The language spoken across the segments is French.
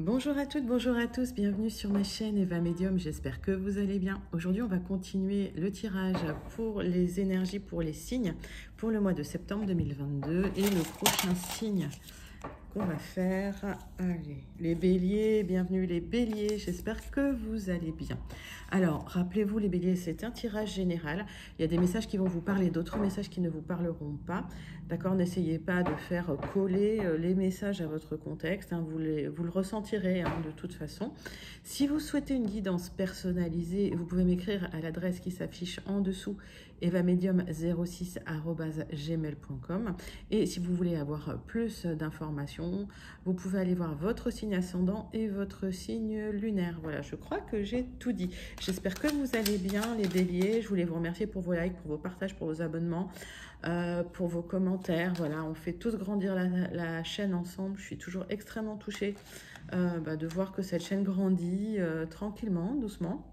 Bonjour à toutes, bonjour à tous, bienvenue sur ma chaîne Eva Medium, j'espère que vous allez bien. Aujourd'hui on va continuer le tirage pour les énergies, pour les signes, pour le mois de septembre 2022 et le prochain signe qu'on va faire. Allez, les béliers, bienvenue les béliers, j'espère que vous allez bien. Alors, rappelez-vous les béliers, c'est un tirage général. Il y a des messages qui vont vous parler, d'autres messages qui ne vous parleront pas. D'accord, n'essayez pas de faire coller les messages à votre contexte. Hein, vous le ressentirez hein, de toute façon. Si vous souhaitez une guidance personnalisée, vous pouvez m'écrire à l'adresse qui s'affiche en dessous, evamedium06@gmail.com. Et si vous voulez avoir plus d'informations, vous pouvez aller voir votre signe ascendant et votre signe lunaire. Voilà, je crois que j'ai tout dit. J'espère que vous allez bien, les béliers. Je voulais vous remercier pour vos likes, pour vos partages, pour vos abonnements, pour vos commentaires. Voilà, on fait tous grandir la chaîne ensemble. Je suis toujours extrêmement touchée de voir que cette chaîne grandit tranquillement, doucement.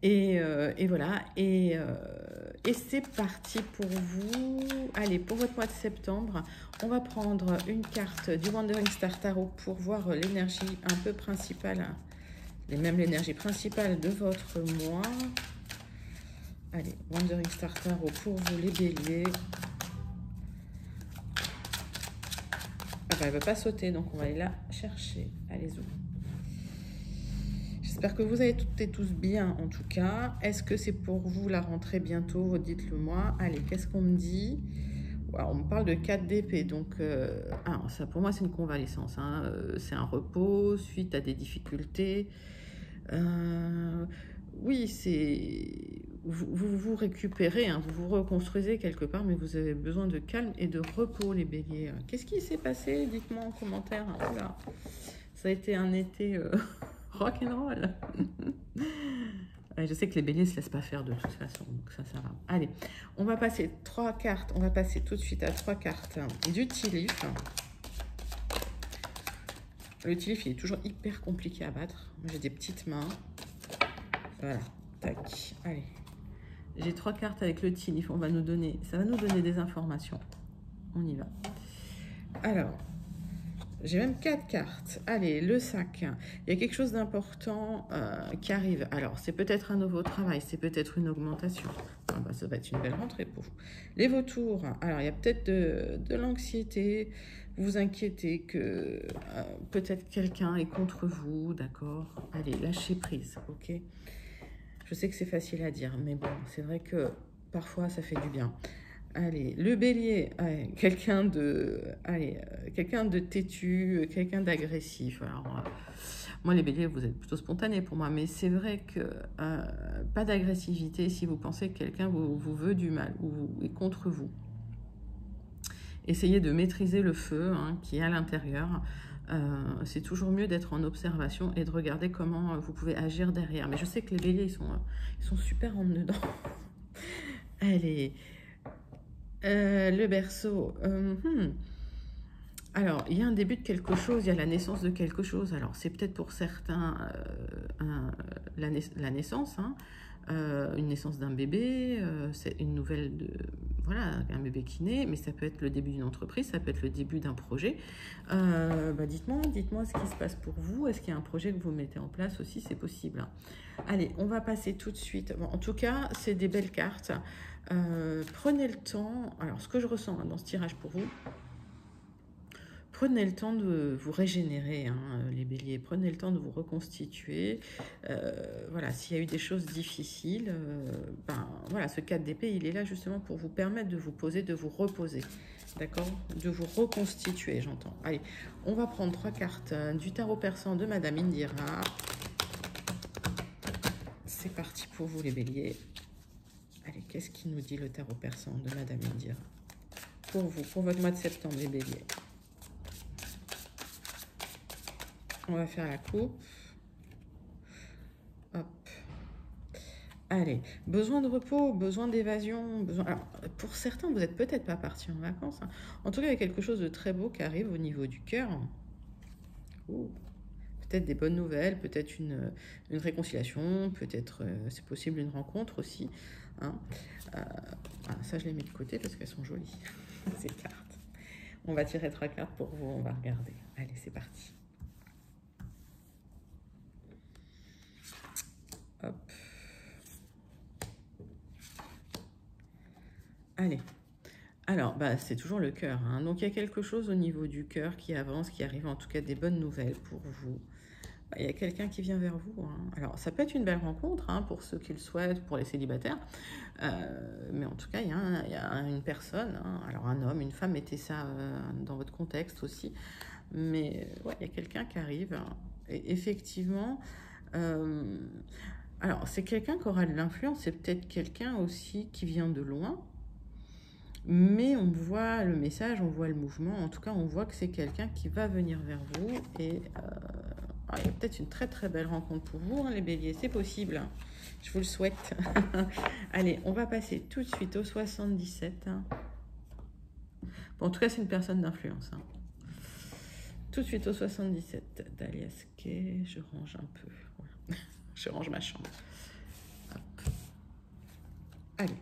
Et voilà, et c'est parti pour vous. Allez, pour votre mois de septembre, on va prendre une carte du Wandering Star Tarot pour voir l'énergie un peu principale, et même l'énergie principale de votre mois. Allez, Wandering Star Tarot pour vous les béliers. Ah bah, elle ne veut pas sauter, donc on va aller la chercher. Allez-y. J'espère que vous allez toutes et tous bien en tout cas. Est-ce que c'est pour vous la rentrée bientôt? Dites-le moi. Allez, qu'est-ce qu'on me dit? Alors, on me parle de 4 d'épée, donc ça pour moi c'est une convalescence. Hein. C'est un repos suite à des difficultés. Oui, c'est vous récupérez, hein, vous vous reconstruisez quelque part, mais vous avez besoin de calme et de repos, les béliers. Qu'est-ce qui s'est passé? Dites-moi en commentaire. Voilà. Ça a été un été rock'n'roll. Je sais que les béliers ne se laissent pas faire de toute façon, donc ça va. Allez, on va passer 3 cartes. On va passer tout de suite à 3 cartes du Tilif. Le Tilif, il est toujours hyper compliqué à battre. Moi, j'ai des petites mains. Voilà, tac. Allez, j'ai 3 cartes avec le Tilif. Ça va nous donner des informations. On y va. Alors, j'ai même 4 cartes. Allez, le sac. Il y a quelque chose d'important qui arrive. Alors, c'est peut-être un nouveau travail, c'est peut-être une augmentation. Ah bah, ça va être une belle rentrée pour vous. Les vautours. Alors, il y a peut-être de l'anxiété. Vous vous inquiétez que peut-être quelqu'un est contre vous, d'accord? Allez, lâchez prise, ok? Je sais que c'est facile à dire, mais bon, c'est vrai que parfois, ça fait du bien. Allez, le bélier, quelqu'un de têtu, quelqu'un d'agressif. Alors, moi, les béliers, vous êtes plutôt spontanés pour moi, mais c'est vrai que pas d'agressivité si vous pensez que quelqu'un vous veut du mal ou est contre vous. Essayez de maîtriser le feu qui est à l'intérieur. C'est toujours mieux d'être en observation et de regarder comment vous pouvez agir derrière. Mais je sais que les béliers, ils sont super en dedans. Allez. Le Berceau. Alors, il y a un début de quelque chose, il y a la naissance de quelque chose. Alors, c'est peut-être pour certains la naissance, une naissance d'un bébé, c'est une nouvelle de... Voilà, un bébé qui naît, mais ça peut être le début d'une entreprise, ça peut être le début d'un projet. Dites-moi ce qui se passe pour vous. Est-ce qu'il y a un projet que vous mettez en place aussi? C'est possible. Allez, on va passer tout de suite. Bon, en tout cas, c'est des belles cartes. Prenez le temps, alors ce que je ressens dans ce tirage pour vous, prenez le temps de vous régénérer, les béliers, prenez le temps de vous reconstituer. Voilà, s'il y a eu des choses difficiles, voilà, ce 4 d'épée, il est là justement pour vous permettre de vous poser, de vous reposer, d'accord? De vous reconstituer, j'entends. Allez, on va prendre 3 cartes du tarot persan de Madame Indira. C'est parti pour vous, les béliers. Allez, qu'est-ce qui nous dit le tarot persan de Madame Indira pour vous, pour votre mois de septembre, les béliers? On va faire la coupe. Hop. Allez, besoin de repos, besoin d'évasion, besoin... Alors, pour certains, vous n'êtes peut-être pas partis en vacances. En tout cas, il y a quelque chose de très beau qui arrive au niveau du cœur. Peut-être des bonnes nouvelles, peut-être une réconciliation, peut-être, c'est possible, une rencontre aussi. Ça, je les mets de côté parce qu'elles sont jolies, ces cartes. On va tirer 3 cartes pour vous, on va regarder. Allez, c'est parti. Allez. Alors, bah, c'est toujours le cœur, hein. Donc, il y a quelque chose au niveau du cœur qui avance, qui arrive, en tout cas des bonnes nouvelles pour vous. Bah, il y a quelqu'un qui vient vers vous, hein. Alors, ça peut être une belle rencontre, hein, pour ceux qui le souhaitent, pour les célibataires. Mais en tout cas, il y a une personne, hein. Alors un homme, une femme, mettez ça dans votre contexte aussi. Mais ouais, il y a quelqu'un qui arrive, hein. Et effectivement, alors c'est quelqu'un qui aura de l'influence, c'est peut-être quelqu'un aussi qui vient de loin. Mais on voit le message, on voit le mouvement. En tout cas, on voit que c'est quelqu'un qui va venir vers vous. Et il y a peut-être une très très belle rencontre pour vous, hein, les béliers. C'est possible, hein. Je vous le souhaite. Allez, on va passer tout de suite au 77. Hein. Bon, en tout cas, c'est une personne d'influence. Hein. Tout de suite au 77. Dalias Kay, je range un peu. Voilà. Je range ma chambre. Hop. Allez.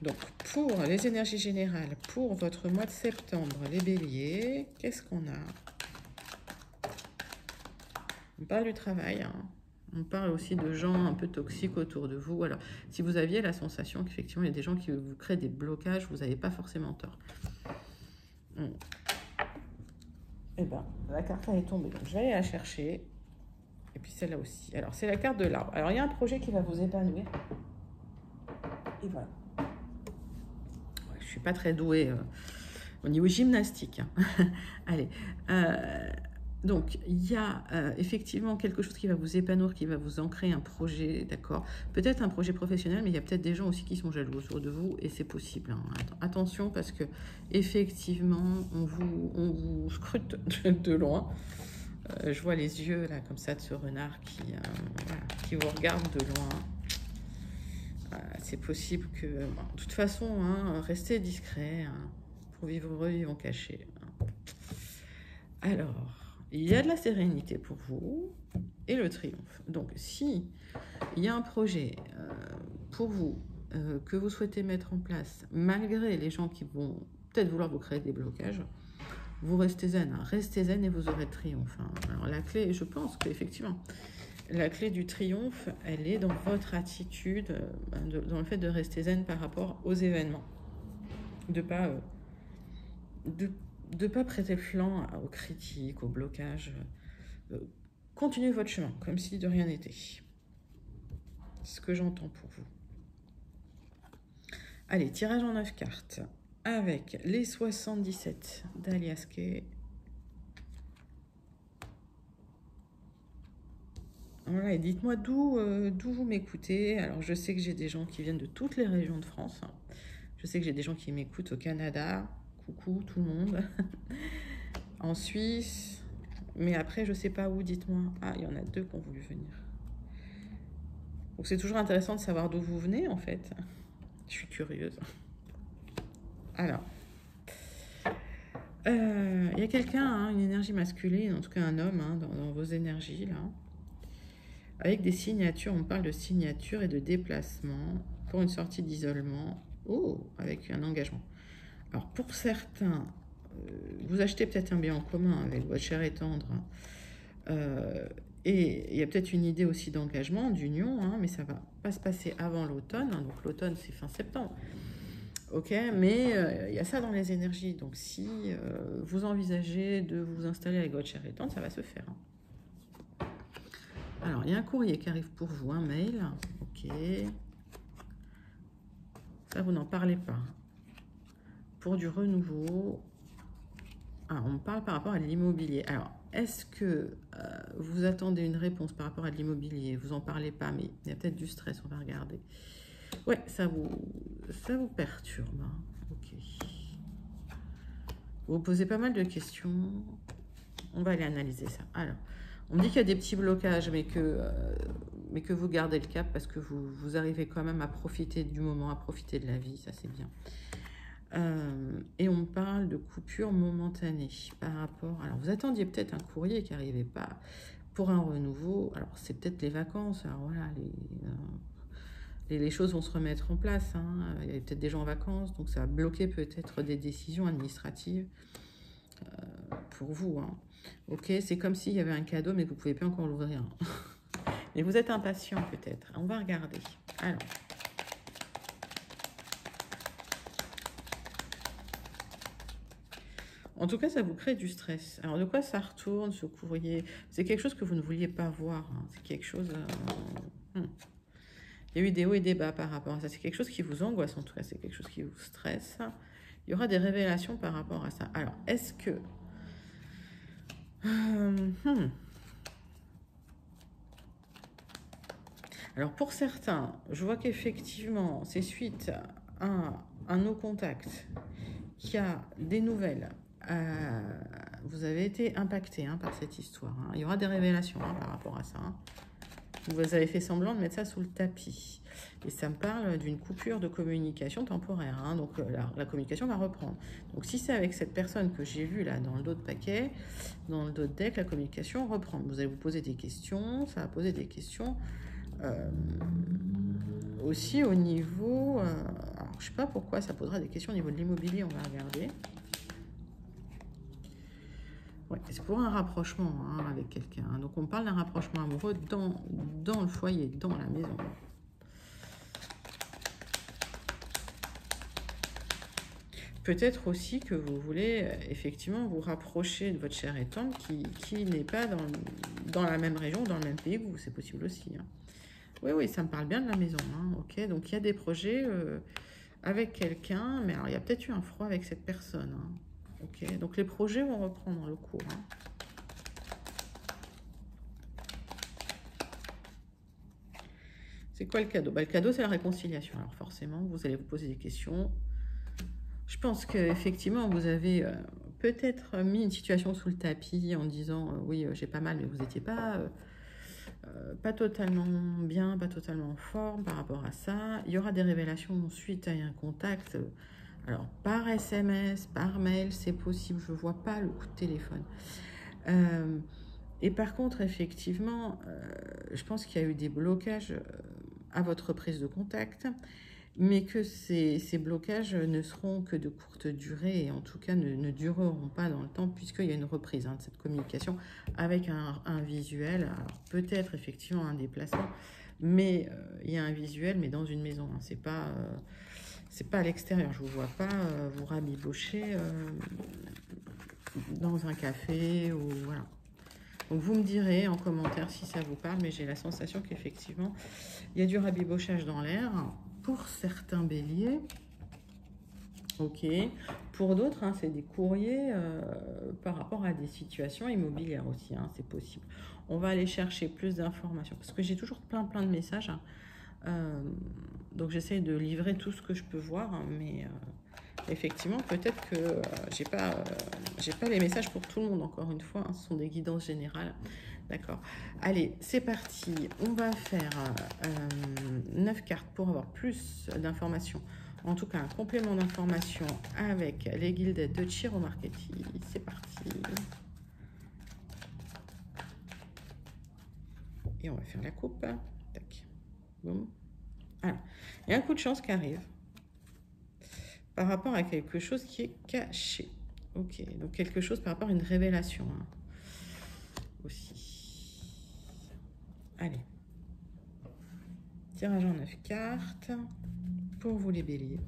Donc, pour les énergies générales, pour votre mois de septembre, les béliers, qu'est-ce qu'on a? On parle du travail, hein. On parle aussi de gens un peu toxiques autour de vous. Alors, si vous aviez la sensation qu'effectivement, il y a des gens qui vous créent des blocages, vous n'avez pas forcément tort. Eh bien, la carte elle est tombée. Donc, je vais aller la chercher. Et puis celle-là aussi. Alors, c'est la carte de l'arbre. Alors, il y a un projet qui va vous épanouir. Et voilà. Je suis pas très douée au niveau gymnastique. Hein. Allez. Donc, il y a effectivement quelque chose qui va vous épanouir, qui va vous ancrer un projet, d'accord? Peut-être un projet professionnel, mais il y a peut-être des gens aussi qui sont jaloux autour de vous, et c'est possible. Hein. Attention, parce que effectivement, on vous scrute de loin. Je vois les yeux, là, comme ça, de ce renard qui vous regarde de loin. C'est possible que... Bon, de toute façon, hein, restez discret, hein, pour vivre heureux, vivons cachés. Hein. Alors... Il y a de la sérénité pour vous et le triomphe. Donc, si il y a un projet pour vous que vous souhaitez mettre en place, malgré les gens qui vont peut-être vouloir vous créer des blocages, vous restez zen. Hein. Restez zen et vous aurez le triomphe. Hein. Alors, la clé, je pense qu'effectivement, la clé du triomphe, elle est dans votre attitude, dans le fait de rester zen par rapport aux événements. De pas... de ne pas prêter flanc aux critiques, aux blocages. Continuez votre chemin, comme si de rien n'était. C'est ce que j'entends pour vous. Allez, tirage en 9 cartes. Avec les 77 d'Dalias Kay. Voilà, et dites-moi d'où vous m'écoutez. Alors, je sais que j'ai des gens qui viennent de toutes les régions de France. Je sais que j'ai des gens qui m'écoutent au Canada. Coucou tout le monde. En Suisse, mais après je sais pas où, dites-moi. Ah, il y en a 2 qui ont voulu venir. Donc c'est toujours intéressant de savoir d'où vous venez en fait. Je suis curieuse. Alors, il y a quelqu'un, hein, une énergie masculine, en tout cas un homme, hein, dans vos énergies là, avec des signatures. On parle de signatures et de déplacement pour une sortie d'isolement. Oh, avec un engagement. Alors pour certains, vous achetez peut-être un bien en commun avec votre cher et tendre. Et il y a peut-être une idée aussi d'engagement, d'union, hein, mais ça va pas se passer avant l'automne. Hein, donc l'automne, c'est fin septembre. Ok, mais il y a ça dans les énergies. Donc si vous envisagez de vous installer avec votre cher et tendre, ça va se faire. Hein. Alors, il y a un courrier qui arrive pour vous, un mail. Ok. Ça, vous n'en parlez pas. Pour du renouveau, on parle par rapport à l'immobilier. Alors, est-ce que vous attendez une réponse par rapport à l'immobilier? Vous n'en parlez pas, mais il y a peut-être du stress, on va regarder. Ouais, ça vous perturbe. Hein. Ok. Vous vous posez pas mal de questions. On va aller analyser ça. Alors, on me dit qu'il y a des petits blocages, mais que vous gardez le cap parce que vous arrivez quand même à profiter du moment, à profiter de la vie, ça c'est bien. Et on parle de coupure momentanée par rapport... Alors, vous attendiez peut-être un courrier qui n'arrivait pas pour un renouveau. Alors, c'est peut-être les vacances. Alors, voilà, les choses vont se remettre en place. Hein. Il y a peut-être des gens en vacances, donc ça va bloquer peut-être des décisions administratives pour vous. Hein. Ok, c'est comme s'il y avait un cadeau, mais que vous ne pouvez pas encore l'ouvrir. Mais vous êtes impatient peut-être. On va regarder. Alors... En tout cas, ça vous crée du stress. Alors, de quoi ça retourne, ce courrier? C'est quelque chose que vous ne vouliez pas voir. Hein. C'est quelque chose... Il y a eu des hauts et des bas par rapport à ça. C'est quelque chose qui vous angoisse, en tout cas. C'est quelque chose qui vous stresse. Il y aura des révélations par rapport à ça. Alors, est-ce que... Alors, pour certains, je vois qu'effectivement, c'est suite à un no contact qui a des nouvelles. Vous avez été impacté par cette histoire. Hein. Il y aura des révélations par rapport à ça. Hein. Vous avez fait semblant de mettre ça sous le tapis. Et ça me parle d'une coupure de communication temporaire. Hein. Donc la communication va reprendre. Donc si c'est avec cette personne que j'ai vue là dans le dos de paquet, dans le dos de deck, la communication reprend. Vous allez vous poser des questions. Ça va poser des questions aussi au niveau... alors je sais pas pourquoi ça posera des questions au niveau de l'immobilier. On va regarder. Ouais, c'est pour un rapprochement avec quelqu'un. Donc, on parle d'un rapprochement amoureux dans le foyer, dans la maison. Peut-être aussi que vous voulez effectivement vous rapprocher de votre cher et tendre qui n'est pas dans la même région, dans le même pays que vous. C'est possible aussi. Hein. Oui, oui, ça me parle bien de la maison. Hein. Ok, donc il y a des projets avec quelqu'un, mais alors il y a peut-être eu un froid avec cette personne. Hein. Ok, donc les projets vont reprendre le cours. Hein. C'est quoi le cadeau? Le cadeau, c'est la réconciliation. Alors forcément, vous allez vous poser des questions. Je pense qu'effectivement, vous avez peut-être mis une situation sous le tapis en disant oui, j'ai pas mal, mais vous n'étiez pas totalement bien, pas totalement en forme par rapport à ça. Il y aura des révélations suite à un contact. Alors, par SMS, par mail, c'est possible. Je ne vois pas le coup de téléphone. Et par contre, effectivement, je pense qu'il y a eu des blocages à votre prise de contact, mais que ces blocages ne seront que de courte durée et en tout cas ne dureront pas dans le temps puisqu'il y a une reprise de cette communication avec un visuel. Alors, peut-être effectivement un déplacement, mais il y a un visuel, mais dans une maison. Hein, c'est pas à l'extérieur. Je vous vois pas vous rabibocher dans un café ou voilà. Donc vous me direz en commentaire si ça vous parle, mais j'ai la sensation qu'effectivement il y a du rabibochage dans l'air pour certains béliers. Ok. Pour d'autres, hein, c'est des courriers par rapport à des situations immobilières aussi. Hein, c'est possible. On va aller chercher plus d'informations parce que j'ai toujours plein de messages. Hein. Donc j'essaie de livrer tout ce que je peux voir, hein, mais effectivement peut-être que j'ai pas les messages pour tout le monde encore une fois, hein, ce sont des guidances générales. D'accord. Allez, c'est parti. On va faire 9 cartes pour avoir plus d'informations. En tout cas, un complément d'information avec les guildettes de Chiro Marchetti. C'est parti. Et on va faire la coupe. Tac. Boum. Voilà. Il y a un coup de chance qui arrive par rapport à quelque chose qui est caché. Ok, donc quelque chose par rapport à une révélation hein, aussi. Allez. Tirage en 9 cartes pour vous les béliers.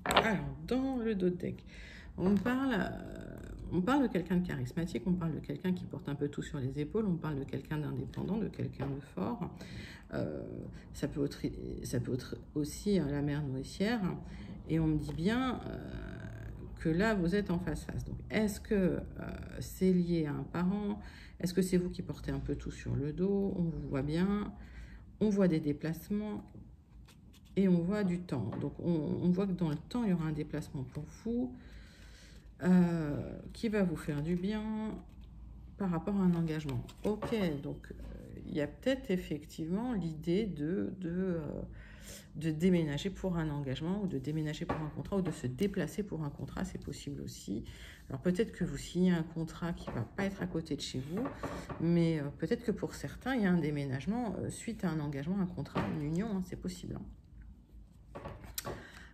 Alors, dans le dos de deck, on parle de quelqu'un de charismatique, on parle de quelqu'un qui porte un peu tout sur les épaules, on parle de quelqu'un d'indépendant, de quelqu'un de fort. Ça peut être aussi la mère nourricière. Et on me dit bien que là, vous êtes en face-face. Donc, est-ce que c'est lié à un parent? Est-ce que c'est vous qui portez un peu tout sur le dos? On vous voit bien. On voit des déplacements. Et on voit du temps. Donc, on voit que dans le temps, il y aura un déplacement pour vous qui va vous faire du bien par rapport à un engagement. Ok, donc il y a peut-être effectivement l'idée de déménager pour un engagement ou de déménager pour un contrat ou de se déplacer pour un contrat, c'est possible aussi. Alors peut-être que vous signez un contrat qui ne va pas être à côté de chez vous, mais peut-être que pour certains, il y a un déménagement suite à un engagement, un contrat, une union, hein, c'est possible. Hein.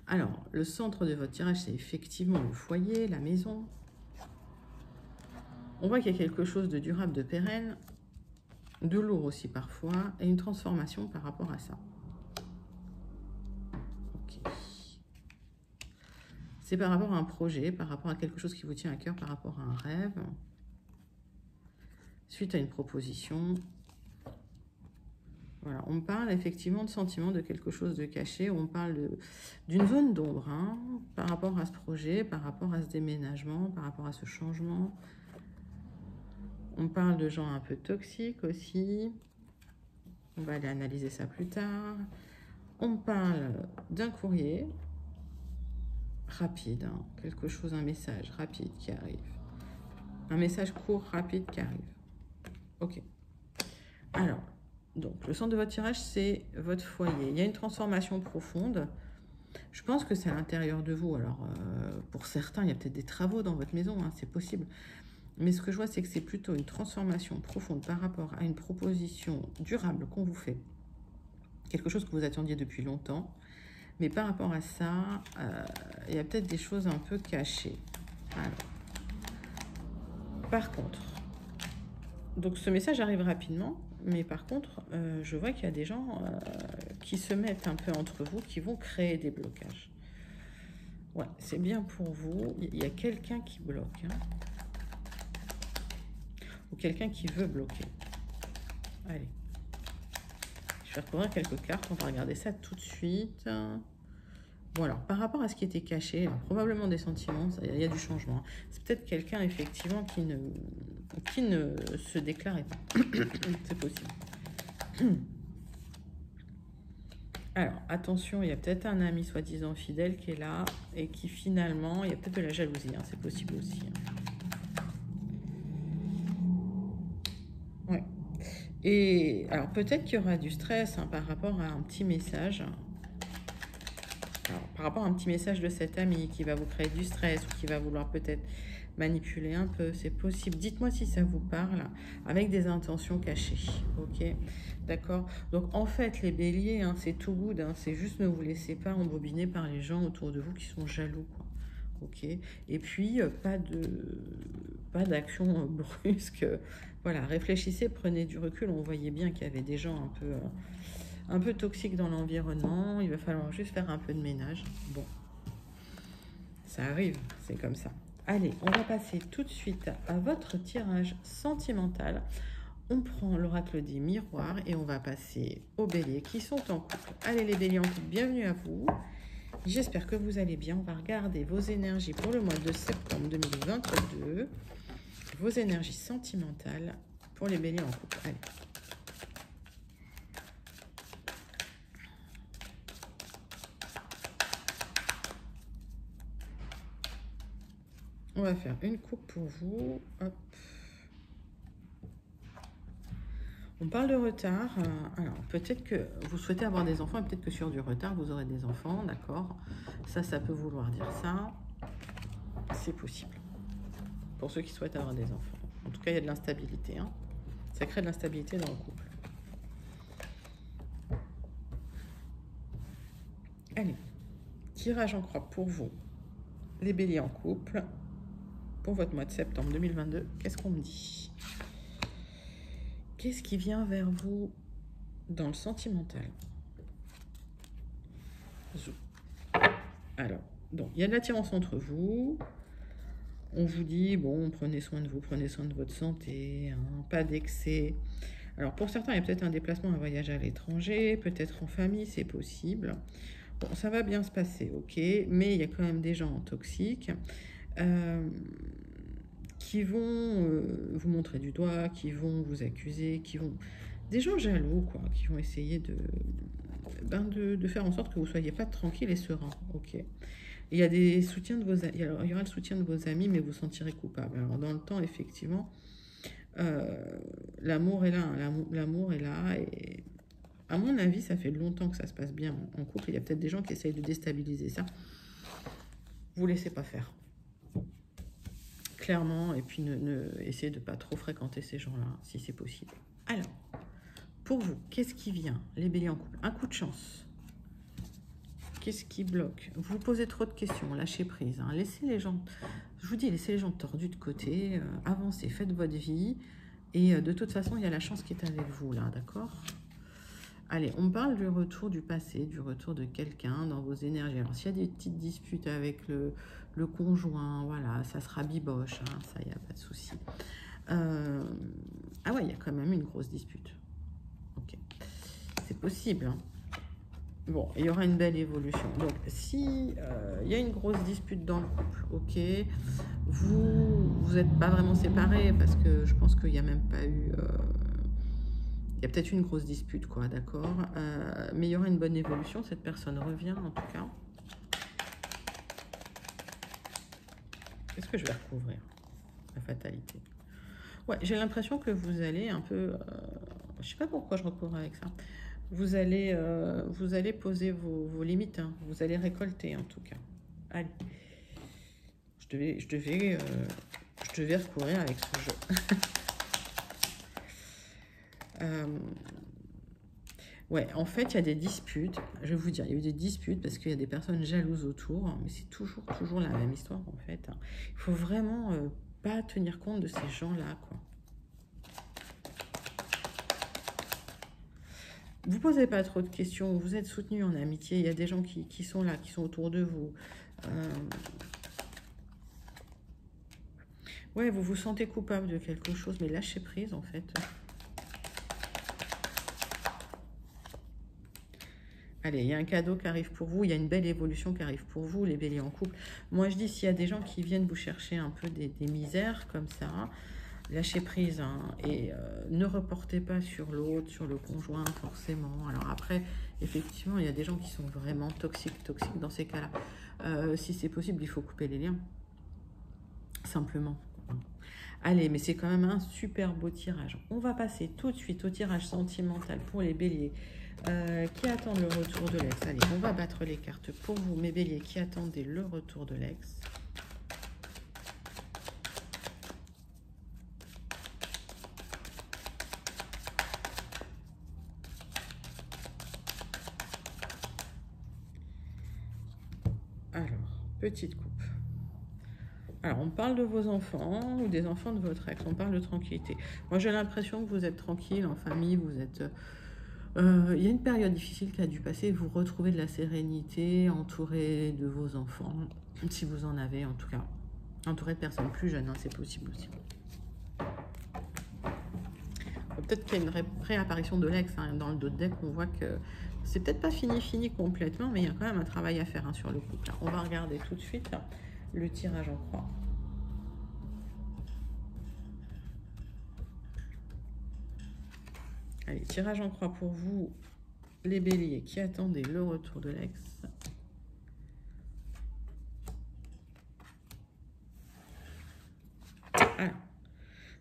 Alors, le centre de votre tirage, c'est effectivement le foyer, la maison. On voit qu'il y a quelque chose de durable, de pérenne, de lourd aussi parfois, et une transformation par rapport à ça. Ok. C'est par rapport à un projet, par rapport à quelque chose qui vous tient à cœur, par rapport à un rêve, suite à une proposition. Voilà, on parle effectivement de sentiment de quelque chose de caché, on parle d'une zone d'ombre, hein, par rapport à ce projet, par rapport à ce déménagement, par rapport à ce changement. On parle de gens un peu toxiques aussi. On va aller analyser ça plus tard. On parle d'un courrier rapide, hein, quelque chose, un message rapide qui arrive. Un message court, rapide qui arrive. Ok. Alors, donc, le centre de votre tirage, c'est votre foyer. Il y a une transformation profonde. Je pense que c'est à l'intérieur de vous. Alors, pour certains, il y a peut-être des travaux dans votre maison, hein, c'est possible. Mais ce que je vois, c'est que c'est plutôt une transformation profonde par rapport à une proposition durable qu'on vous fait. Quelque chose que vous attendiez depuis longtemps. Mais par rapport à ça, il y a peut-être des choses un peu cachées. Alors, par contre, donc ce message arrive rapidement, mais par contre, je vois qu'il y a des gens qui se mettent un peu entre vous, qui vont créer des blocages. Ouais, c'est bien pour vous. Il y a quelqu'un qui bloque. Hein. Ou quelqu'un qui veut bloquer. Allez. Je vais recouvrir quelques cartes. On va regarder ça tout de suite. Bon, alors, par rapport à ce qui était caché, alors, probablement des sentiments, il y a du changement. C'est peut-être quelqu'un, effectivement, qui ne se déclarait pas. C'est possible. Alors, attention, il y a peut-être un ami soi-disant fidèle qui est là et qui, finalement, il y a peut-être de la jalousie. Hein, c'est possible aussi. Hein. Ouais. Et alors peut-être qu'il y aura du stress hein, par rapport à un petit message. Alors, par rapport à un petit message de cet ami qui va vous créer du stress ou qui va vouloir peut-être manipuler un peu, c'est possible. Dites-moi si ça vous parle, avec des intentions cachées. Ok, d'accord. Donc en fait, les béliers, hein, c'est tout good. Hein, c'est juste ne vous laissez pas embobiner par les gens autour de vous qui sont jaloux. Quoi. Ok. Et puis pas d'action brusque. Voilà, réfléchissez, prenez du recul. On voyait bien qu'il y avait des gens un peu toxiques dans l'environnement. Il va falloir juste faire un peu de ménage. Bon, ça arrive, c'est comme ça. Allez, on va passer tout de suite à votre tirage sentimental. On prend l'oracle des miroirs et on va passer aux béliers qui sont en couple. Allez les béliers en couple, bienvenue à vous. J'espère que vous allez bien. On va regarder vos énergies pour le mois de septembre 2022. Vos énergies sentimentales pour les béliers en couple. Allez. On va faire une coupe pour vous. Hop. On parle de retard. Alors, peut-être que vous souhaitez avoir des enfants et peut-être que sur du retard, vous aurez des enfants. D'accord. Ça peut vouloir dire ça. C'est possible. Pour ceux qui souhaitent avoir des enfants. En tout cas, il y a de l'instabilité. Hein. Ça crée de l'instabilité dans le couple. Allez. Tirage en croix pour vous. Les béliers en couple. Pour votre mois de septembre 2022. Qu'est-ce qu'on me dit ? Qu'est-ce qui vient vers vous dans le sentimental? Alors, donc, il y a de l'attirance entre vous. On vous dit, bon, prenez soin de vous, prenez soin de votre santé, hein, pas d'excès. Alors, pour certains, il y a peut-être un déplacement, un voyage à l'étranger, peut-être en famille, c'est possible. Bon, ça va bien se passer, ok, mais il y a quand même des gens toxiques qui vont vous montrer du doigt, qui vont vous accuser, qui vont... Des gens jaloux, quoi, qui vont essayer de faire en sorte que vous ne soyez pas tranquille et serein, ok. Il y a des soutiens de vos amis, il y aura le soutien de vos amis, mais vous vous sentirez coupable. Alors, dans le temps, effectivement, l'amour est là, hein, l'amour est là, et À mon avis, ça fait longtemps que ça se passe bien en couple. Il y a peut-être des gens qui essayent de déstabiliser ça. Vous laissez pas faire. Clairement, et puis essayez de ne pas trop fréquenter ces gens-là, si c'est possible. Alors, pour vous, qu'est-ce qui vient? Les béliers en couple. Un coup de chance. Qu'est-ce qui bloque? Vous posez trop de questions, lâchez prise. Hein. Laissez les gens, je vous dis, laissez les gens tordus de côté, avancez, faites votre vie. Et de toute façon, il y a la chance qui est avec vous, là, d'accord? Allez, on parle du retour du passé, du retour de quelqu'un dans vos énergies. Alors, s'il y a des petites disputes avec le conjoint, voilà, ça sera biboche, hein, ça, il n'y a pas de souci. Ah ouais, il y a quand même une grosse dispute. Ok, c'est possible, hein. Bon, il y aura une belle évolution. Donc, si il y a une grosse dispute dans le couple, ok, vous n'êtes pas vraiment séparés parce que je pense qu'il n'y a même pas eu... il y a peut-être une grosse dispute, quoi, d'accord, mais il y aura une bonne évolution. Cette personne revient, en tout cas. Qu'est-ce que je vais recouvrir? La fatalité. Ouais, j'ai l'impression que vous allez un peu... je sais pas pourquoi je recouvre avec ça. Vous allez poser vos limites. Hein. Vous allez récolter, en tout cas. Allez. Je devais recouvrir avec ce jeu. Ouais, en fait, il y a des disputes. Je vais vous dire, il y a eu des disputes parce qu'il y a des personnes jalouses autour. Hein, mais c'est toujours la même histoire, en fait. Hein. Il faut vraiment pas tenir compte de ces gens-là, quoi. Vous posez pas trop de questions, vous êtes soutenu en amitié, il y a des gens qui sont là, qui sont autour de vous. Ouais, vous vous sentez coupable de quelque chose, mais lâchez prise en fait. Allez, il y a un cadeau qui arrive pour vous, il y a une belle évolution qui arrive pour vous, les béliers en couple. Moi je dis, s'il y a des gens qui viennent vous chercher un peu des misères comme ça, lâchez prise, hein, et ne reportez pas sur l'autre, sur le conjoint forcément. Alors après, effectivement, il y a des gens qui sont vraiment toxiques dans ces cas-là. Si c'est possible, il faut couper les liens, simplement. Allez, mais c'est quand même un super beau tirage. On va passer tout de suite au tirage sentimental pour les béliers qui attendent le retour de l'ex. Allez, on va battre les cartes pour vous, mes béliers qui attendez le retour de l'ex. Alors, petite coupe. Alors, on parle de vos enfants ou des enfants de votre ex. On parle de tranquillité. Moi, j'ai l'impression que vous êtes tranquille en famille. Vous êtes... il y a une période difficile qui a dû passer. Vous retrouvez de la sérénité, entouré de vos enfants. Si vous en avez, en tout cas. Entouré de personnes plus jeunes, hein, c'est possible aussi. Peut-être qu'il y a une réapparition de l'ex, hein. Dans le dos de deck, on voit que c'est peut-être pas fini complètement, mais il y a quand même un travail à faire, hein, sur le couple. On va regarder tout de suite là, le tirage en croix. Allez, tirage en croix pour vous, les béliers qui attendez le retour de l'ex. Alors,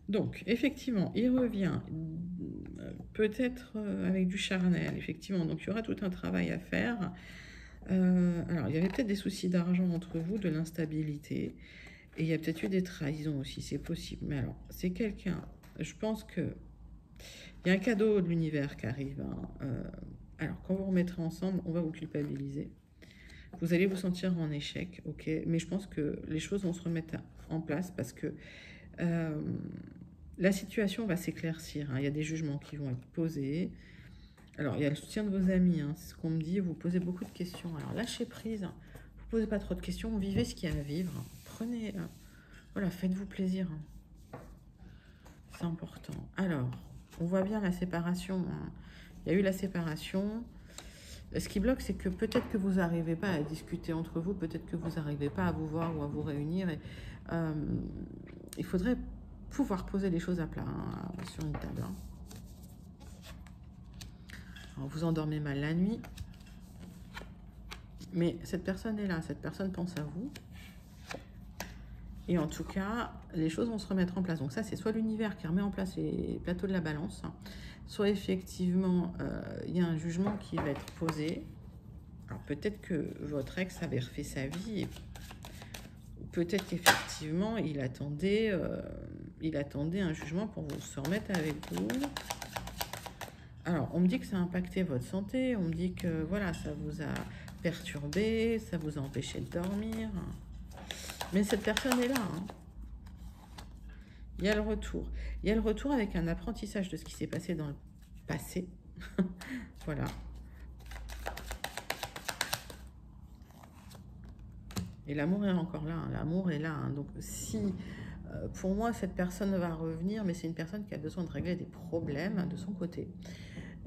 donc, effectivement, il revient peut-être avec du charnel, effectivement. Donc, il y aura tout un travail à faire. Alors, il y avait peut-être des soucis d'argent entre vous, de l'instabilité. Et il y a peut-être eu des trahisons aussi, c'est possible. Mais alors, c'est quelqu'un... Je pense que... Il y a un cadeau de l'univers qui arrive. Hein. Alors, quand vous remettrez ensemble, on va vous culpabiliser. Vous allez vous sentir en échec, ok? Mais je pense que les choses vont se remettre en place parce que... la situation va s'éclaircir, hein. Il y a des jugements qui vont être posés. Alors, il y a le soutien de vos amis, hein. C'est ce qu'on me dit. Vous posez beaucoup de questions. Alors, lâchez prise. Vous posez pas trop de questions. Vivez ce qu'il y a à vivre. Prenez... voilà, faites-vous plaisir. Hein. C'est important. Alors, on voit bien la séparation. Hein. Il y a eu la séparation. Ce qui bloque, c'est que peut-être que vous n'arrivez pas à discuter entre vous. Peut-être que vous n'arrivez pas à vous voir ou à vous réunir. Et, il faudrait pouvoir poser les choses à plat, hein, sur une table. Hein. Alors, vous endormez mal la nuit. Mais cette personne est là. Cette personne pense à vous. Et en tout cas, les choses vont se remettre en place. Donc ça, c'est soit l'univers qui remet en place les plateaux de la balance, soit effectivement, il y a un jugement qui va être posé. Alors peut-être que votre ex avait refait sa vie, ou peut-être qu'effectivement, il attendait un jugement pour vous se remettre avec vous. Alors, on me dit que ça a impacté votre santé, on me dit que voilà, ça vous a perturbé, ça vous a empêché de dormir. Mais cette personne est là. Hein. Il y a le retour. Il y a le retour avec un apprentissage de ce qui s'est passé dans le passé. Voilà. Et l'amour est encore là. Hein. L'amour est là. Hein. Donc, si pour moi, cette personne va revenir, mais c'est une personne qui a besoin de régler des problèmes de son côté.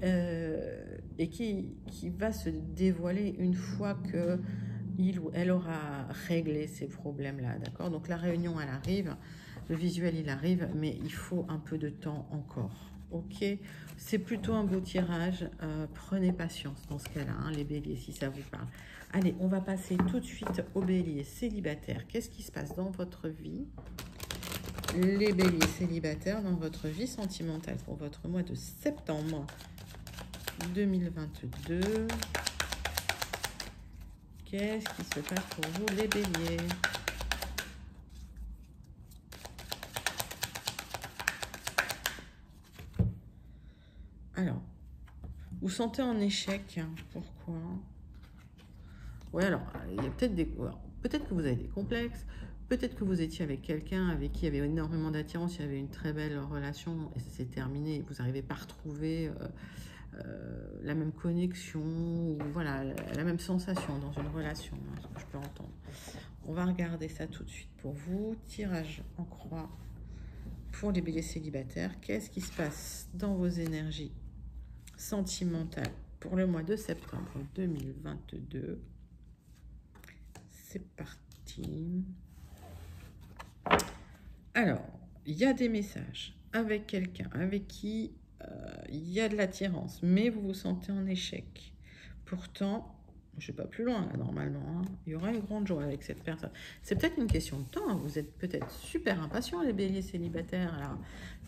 Et qui va se dévoiler une fois que il ou elle aura réglé ces problèmes-là, d'accord? Donc la réunion, elle arrive, le visuel, il arrive, mais il faut un peu de temps encore, ok? C'est plutôt un beau tirage, prenez patience dans ce cas-là, hein, les béliers, si ça vous parle. Allez, on va passer tout de suite aux béliers célibataires. Qu'est-ce qui se passe dans votre vie? Les béliers célibataires dans votre vie sentimentale pour votre mois de septembre 2022. Qu'est-ce qui se passe pour vous, les béliers? Alors, vous sentez en échec. Pourquoi? Ouais, alors, il y a peut-être des... Peut-être que vous avez des complexes. Peut-être que vous étiez avec quelqu'un avec qui il y avait énormément d'attirance, il y avait une très belle relation et ça s'est terminé. Vous n'arrivez pas à retrouver... la même connexion, ou voilà, la même sensation dans une relation, hein, ce que je peux entendre. On va regarder ça tout de suite pour vous. Tirage en croix pour les béliers célibataires. Qu'est-ce qui se passe dans vos énergies sentimentales pour le mois de septembre 2022? C'est parti. Alors, il y a des messages avec quelqu'un avec qui il y a de l'attirance, mais vous vous sentez en échec. Pourtant, je ne vais pas plus loin là, normalement, hein, il y aura une grande joie avec cette personne. C'est peut-être une question de temps, hein, vous êtes peut-être super impatients les béliers célibataires. Alors,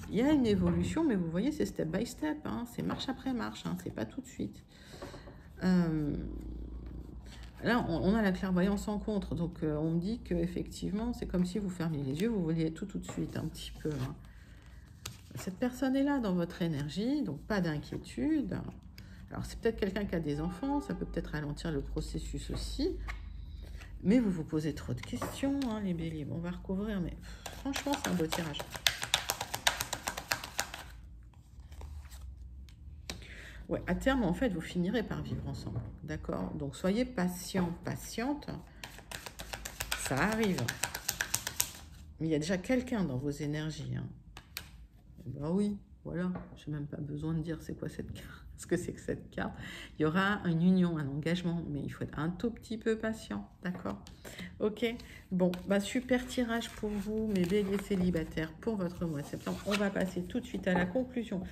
il y a une évolution, mais vous voyez, c'est step by step, hein, c'est marche après marche, hein, c'est pas tout de suite. Là, on a la clairvoyance en contre, donc on me dit qu'effectivement, c'est comme si vous fermiez les yeux, vous vouliez tout de suite, un petit peu. Hein. Cette personne est là dans votre énergie, donc pas d'inquiétude. Alors, c'est peut-être quelqu'un qui a des enfants, ça peut peut-être ralentir le processus aussi. Mais vous vous posez trop de questions, hein, les béliers. Bon, on va recouvrir, mais franchement, c'est un beau tirage. Ouais, à terme, en fait, vous finirez par vivre ensemble, d'accord? Donc, soyez patient, patiente. Ça arrive. Mais il y a déjà quelqu'un dans vos énergies, hein. Ben oui, voilà, je n'ai même pas besoin de dire c'est quoi cette carte, ce que c'est que cette carte. Il y aura une union, un engagement, mais il faut être un tout petit peu patient, d'accord? Ok, bon, bah super tirage pour vous, mes béliers célibataires, pour votre mois de septembre. On va passer tout de suite à la conclusion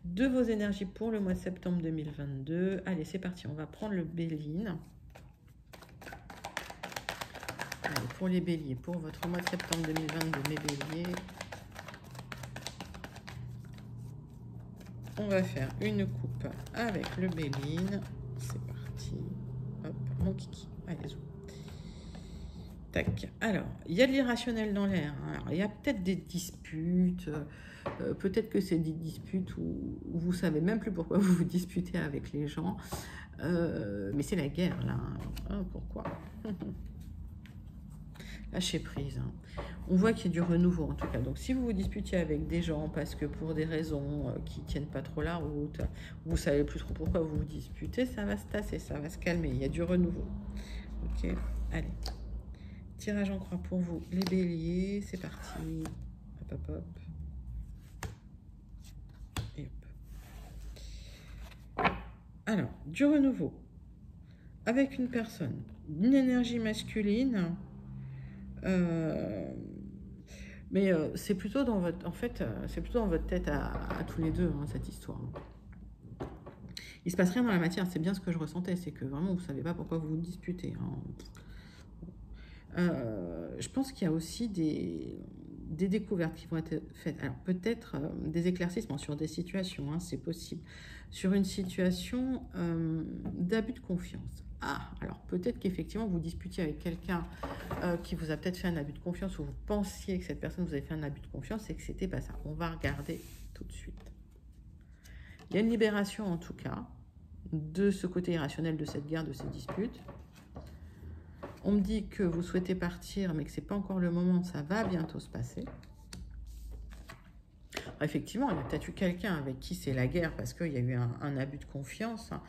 de vos énergies pour le mois de septembre 2022. Allez, c'est parti, on va prendre le Béline. Allez, pour les béliers, pour votre mois de septembre 2022, mes béliers. On va faire une coupe avec le Béline. C'est parti. Hop, mon kiki. Allez, zou. Tac. Alors, il y a de l'irrationnel dans l'air. Hein. Il y a peut-être des disputes. Peut-être que c'est des disputes où vous savez même plus pourquoi vous vous disputez avec les gens. Mais c'est la guerre, là. Hein. Oh, pourquoi? Lâchez prise. Hein. On voit qu'il y a du renouveau en tout cas. Donc si vous vous disputiez avec des gens parce que pour des raisons qui tiennent pas trop la route, vous savez plus trop pourquoi vous vous disputez, ça va se tasser, ça va se calmer. Il y a du renouveau. Ok, allez. Tirage en croix pour vous, les béliers. C'est parti. Hop, hop, hop. Et hop. Alors, du renouveau. Avec une personne, une énergie masculine. Mais c'est plutôt dans votre, en fait, c'est plutôt dans votre tête à tous les deux, hein, cette histoire. Il se passe rien dans la matière, c'est bien ce que je ressentais, c'est que vraiment vous savez pas pourquoi vous vous disputez. Hein. Je pense qu'il y a aussi des découvertes qui vont être faites. Alors peut-être des éclaircissements sur des situations, hein, c'est possible. Sur une situation d'abus de confiance. Ah, alors peut-être qu'effectivement vous disputiez avec quelqu'un qui vous a peut-être fait un abus de confiance ou vous pensiez que cette personne vous avait fait un abus de confiance et que c'était pas ça. On va regarder tout de suite. Il y a une libération en tout cas de ce côté irrationnel de cette guerre, de ces disputes. On me dit que vous souhaitez partir, mais que ce n'est pas encore le moment, ça va bientôt se passer. Alors, effectivement, il y a peut-être eu quelqu'un avec qui c'est la guerre parce qu'il y a eu un abus de confiance. Hein,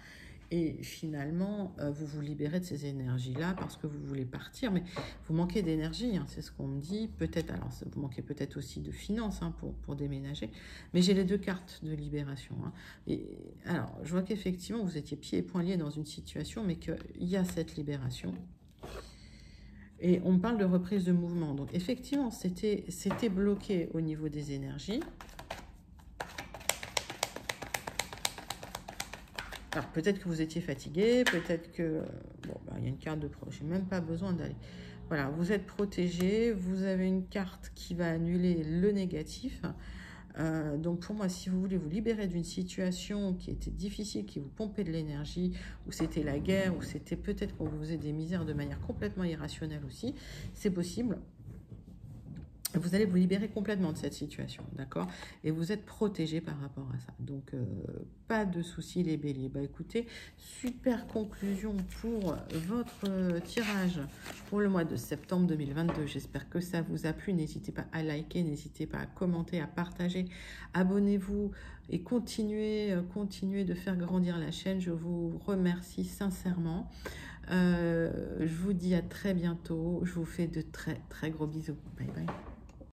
et finalement, vous vous libérez de ces énergies-là parce que vous voulez partir. Mais vous manquez d'énergie, hein, c'est ce qu'on me dit. Peut-être, alors vous manquez peut-être aussi de finances hein, pour déménager. Mais j'ai les deux cartes de libération. Hein. Et, alors, je vois qu'effectivement, vous étiez pieds et poings liés dans une situation, mais qu'il y a cette libération. Et on parle de reprise de mouvement. Donc, effectivement, c'était bloqué au niveau des énergies. Alors, peut-être que vous étiez fatigué, peut-être que... Bon, ben, il y a une carte de proche, je n'ai même pas besoin d'aller... Voilà, vous êtes protégé, vous avez une carte qui va annuler le négatif. Donc pour moi, si vous voulez vous libérer d'une situation qui était difficile, qui vous pompait de l'énergie, où c'était la guerre, où c'était peut-être qu'on vous faisait des misères de manière complètement irrationnelle aussi, c'est possible. Vous allez vous libérer complètement de cette situation, d'accord? Et vous êtes protégé par rapport à ça. Donc, pas de soucis les béliers. Bah écoutez, super conclusion pour votre tirage pour le mois de septembre 2022. J'espère que ça vous a plu. N'hésitez pas à liker, n'hésitez pas à commenter, à partager. Abonnez-vous et continuez de faire grandir la chaîne. Je vous remercie sincèrement. Je vous dis à très bientôt. Je vous fais de très très gros bisous. Bye bye.